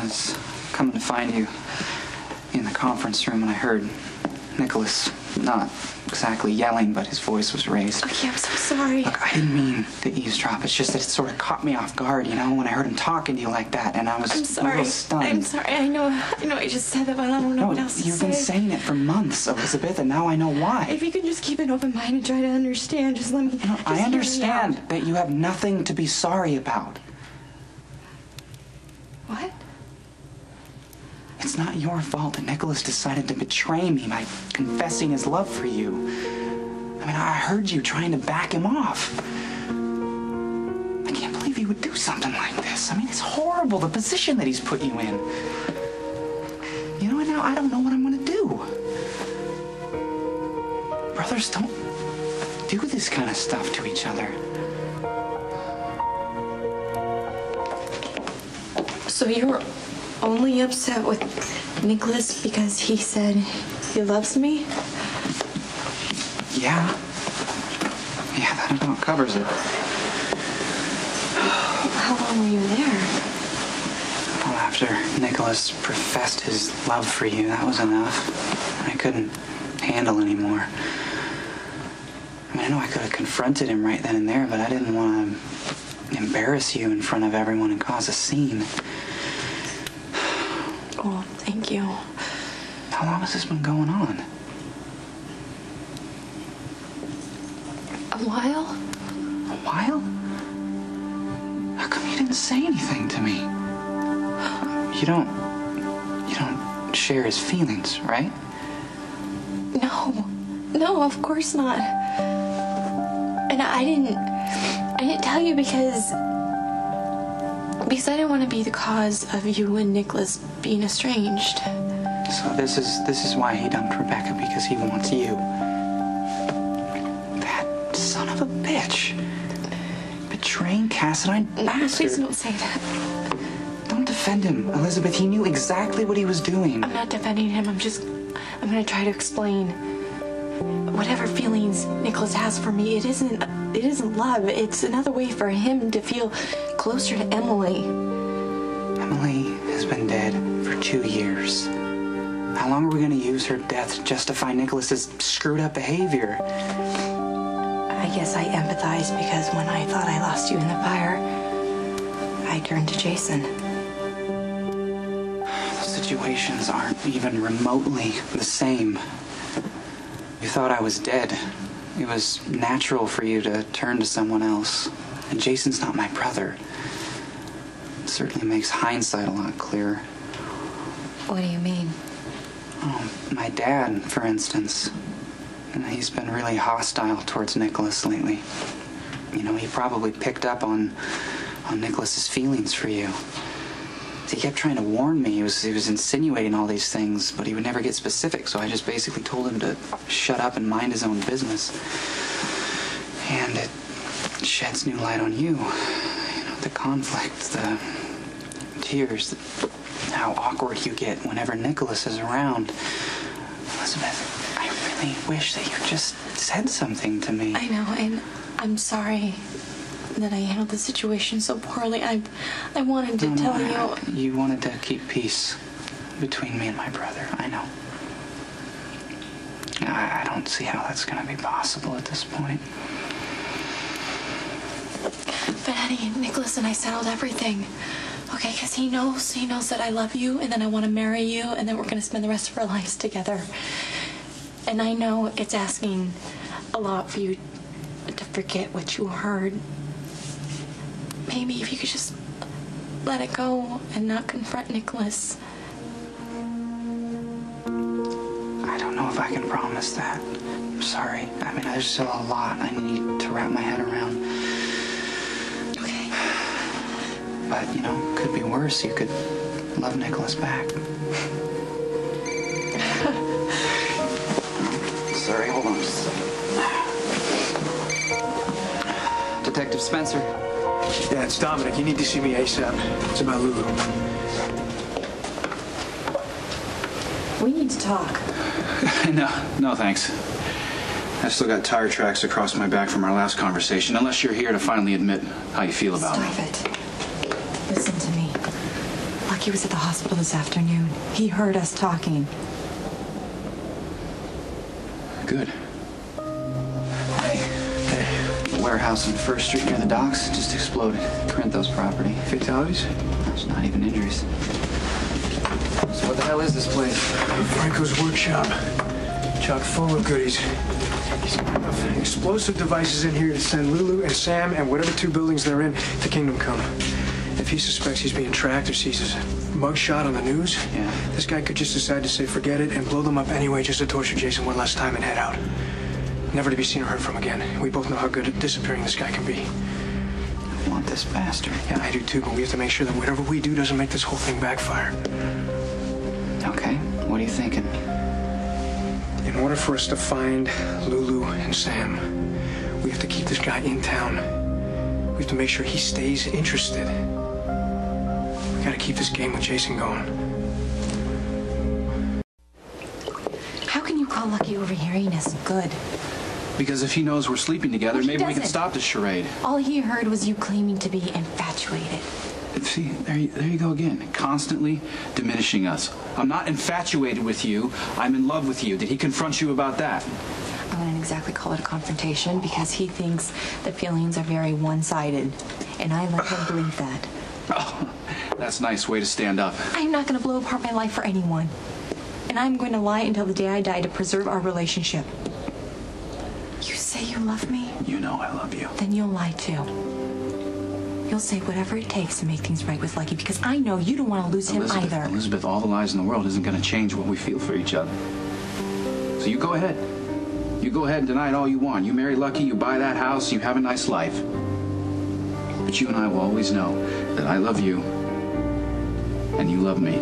was coming to find you in the conference room when I heard Nikolas, not exactly yelling, but his voice was raised. Okay, I'm so sorry. Look, I didn't mean to eavesdrop. It's just that it sort of caught me off guard, you know, when I heard him talking to you like that, and I was a little stunned. I'm sorry. I know I just said that, but I don't know what else to say. You've been saying it for months, Elizabeth, and now I know why. If you can just keep an open mind and try to understand, just let me... I understand that you have nothing to be sorry about. What? It's not your fault that Nikolas decided to betray me by confessing his love for you. I mean, I heard you trying to back him off. I can't believe he would do something like this. I mean, it's horrible, the position that he's put you in. You know, and now I don't know what I'm going to do. Brothers don't do this kind of stuff to each other. So you're only upset with Nikolas because he said he loves me? Yeah. Yeah, that about covers it. How long were you there? Well, after Nikolas professed his love for you, that was enough. I couldn't handle anymore. I mean, I know I could have confronted him right then and there, but I didn't want to embarrass you in front of everyone and cause a scene. Oh, thank you. How long has this been going on? A while? A while? How come you didn't say anything to me? You don't share his feelings, right? No, of course not. And I didn't tell you because I didn't want to be the cause of you and Nikolas being estranged. So this is why he dumped Rebecca, because he wants you. That son of a bitch. Betraying Cassidine bastard. Please don't say that. Don't defend him, Elizabeth. He knew exactly what he was doing. I'm not defending him. I'm gonna try to explain. Whatever feelings Nikolas has for me, it isn't love. It's another way for him to feel closer to Emily. Emily has been dead for 2 years. How long are we going to use her death to justify Nikolas's screwed up behavior? I guess I empathize because when I thought I lost you in the fire, I turned to Jason. The situations aren't even remotely the same. You thought I was dead. It was natural for you to turn to someone else. And Jason's not my brother. It certainly makes hindsight a lot clearer. What do you mean? Oh, my dad, for instance. He's been really hostile towards Nikolas lately. You know, he probably picked up on Nikolas's feelings for you. He kept trying to warn me. He was insinuating all these things, but he would never get specific, so I just basically told him to shut up and mind his own business. And it sheds new light on you. You know, the conflict, the tears, how awkward you get whenever Nikolas is around. Elizabeth, I really wish that you just said something to me. I know, and I'm sorry that I handled the situation so poorly. I wanted to tell you. You wanted to keep peace between me and my brother. I know. I don't see how that's going to be possible at this point. But honey, Nikolas and I settled everything. Okay, because he knows that I love you, and then I want to marry you, and then we're going to spend the rest of our lives together. And I know it's asking a lot for you to forget what you heard. Maybe if you could just let it go and not confront Nikolas. I don't know if I can promise that. I'm sorry. I mean, there's still a lot I need to wrap my head around. Okay. But, you know, could be worse. You could love Nikolas back. Sorry, hold on just a second. Detective Spencer. Yeah, it's Dominic. You need to see me ASAP. It's about Lulu. We need to talk. No, thanks. I've still got tire tracks across my back from our last conversation, unless you're here to finally admit how you feel about me. Stop it. Listen to me. Look, Lucky was at the hospital this afternoon. He heard us talking. Good. The warehouse on 1st Street near the docks just exploded. Corinthos property. Fatalities? There's not even injuries. So what the hell is this place? Franco's workshop. Chock full of goodies. He's got enough explosive devices in here to send Lulu and Sam and whatever 2 buildings they're in to Kingdom Come. If he suspects he's being tracked or sees his mugshot on the news, this guy could just decide to say forget it and blow them up anyway just to torture Jason one last time and head out. Never to be seen or heard from again. We both know how good at disappearing this guy can be. I want this bastard. Yeah, I do too, but we have to make sure that whatever we do doesn't make this whole thing backfire. Okay, what are you thinking? In order for us to find Lulu and Sam, we have to keep this guy in town. We have to make sure he stays interested. We gotta keep this game with Jason going. How can you call Lucky overhearing us good? Because if he knows we're sleeping together, Well, he maybe we can doesn't. stop this charade. All he heard was you claiming to be infatuated. See, there you go again. Constantly diminishing us. I'm not infatuated with you. I'm in love with you. Did he confront you about that? I wouldn't exactly call it a confrontation because he thinks the feelings are very one-sided. And I let him believe that. Oh, that's a nice way to stand up. I'm not going to blow apart my life for anyone. And I'm going to lie until the day I die to preserve our relationship. You say you love me? You know I love you. Then you'll lie too. You'll say whatever it takes to make things right with Lucky because I know you don't want to lose him either. Elizabeth, all the lies in the world isn't going to change what we feel for each other. So you go ahead. You go ahead and deny it all you want. You marry Lucky, you buy that house, you have a nice life. But you and I will always know that I love you and you love me.